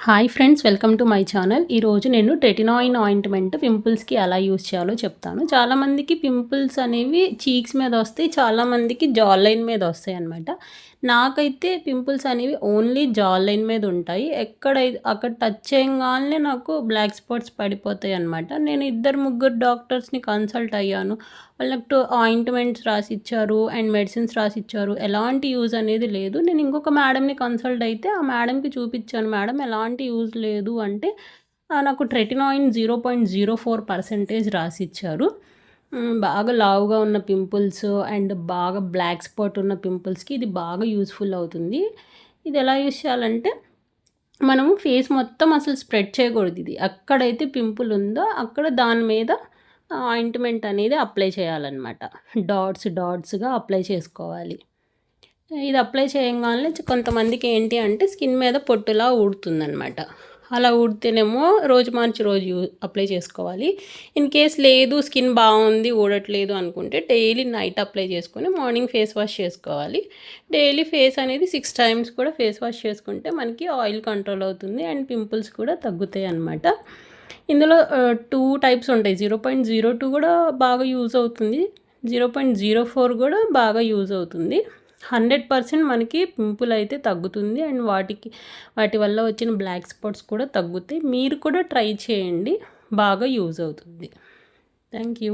Hi friends, welcome to my channel. ఈరోజు నేను రెటినాయిన్ ointment పింపుల్స్కి ఎలా యూజ్ చేయాలో చెప్తాను. చాలామందికి పింపుల్స్ అనేవి చీక్స్ మీద వస్తాయి, చాలామందికి జా లైన్ మీద వస్తాయి అన్నమాట. నాకైతే పింపుల్స్ అనేవి ఓన్లీ జా లైన్ మీద ఉంటాయి. అక్కడ టచ్ చేయగానే నాకు బ్లాక్ స్పాట్స్ పడిపోతాయి అన్నమాట. నేను ముగ్గురు డాక్టర్స్ని కన్సల్ట్ అయ్యాను. వాళ్ళకు ఆయింట్మెంట్స్ రాసిచ్చారు అండ్ మెడిసిన్స్ రాసిచ్చారు. ఎలాంటి యూజ్ అనేది లేదు. నేను ఇంకొక మేడంని కన్సల్ట్ అయితే ఆ మేడంకి చూపించాను. మేడం ఎలాంటి యూజ్ లేదు అంటే నాకు ట్రెటినాయిన్ 0.04% రాసిచ్చారు. బాగా లావుగా ఉన్న పింపుల్స్ అండ్ బాగా బ్లాక్ స్పాట్ ఉన్న పింపుల్స్కి ఇది బాగా యూజ్ఫుల్ అవుతుంది. ఇది ఎలా యూజ్ చేయాలంటే మనము ఫేస్ మొత్తం అసలు స్ప్రెడ్ చేయకూడదు. ఇది ఎక్కడైతే పింపుల్ ఉందో అక్కడ దాని మీద ఆయింట్మెంట్ అనేది అప్లై చేయాలన్నమాట. డాట్స్గా అప్లై చేసుకోవాలి. ఇది అప్లై చేయగానే కొంతమందికి ఏంటి అంటే స్కిన్ మీద పొట్టులా ఊడుతుందన్నమాట. అలా ఊడితేనేమో రోజు మార్చి రోజు అప్లై చేసుకోవాలి. ఇన్ కేస్ లేదు, స్కిన్ బాగుంది, ఊడట్లేదు అనుకుంటే డైలీ నైట్ అప్లై చేసుకొని మార్నింగ్ ఫేస్ వాష్ చేసుకోవాలి. డైలీ ఫేస్ అనేది 6 times కూడా ఫేస్ వాష్ చేసుకుంటే మనకి ఆయిల్ కంట్రోల్ అవుతుంది అండ్ పింపుల్స్ కూడా తగ్గుతాయి అన్నమాట. ఇందులో 2 types ఉంటాయి. 0.02 కూడా బాగా యూజ్ అవుతుంది, 0.04 కూడా బాగా యూజ్ అవుతుంది. 100% మనకి పింపుల్ అయితే తగ్గుతుంది అండ్ వాటి వల్ల వచ్చిన బ్లాక్ స్పాట్స్ కూడా తగ్గుతాయి. మీరు కూడా ట్రై చేయండి, బాగా యూజ్ అవుతుంది. Thank you.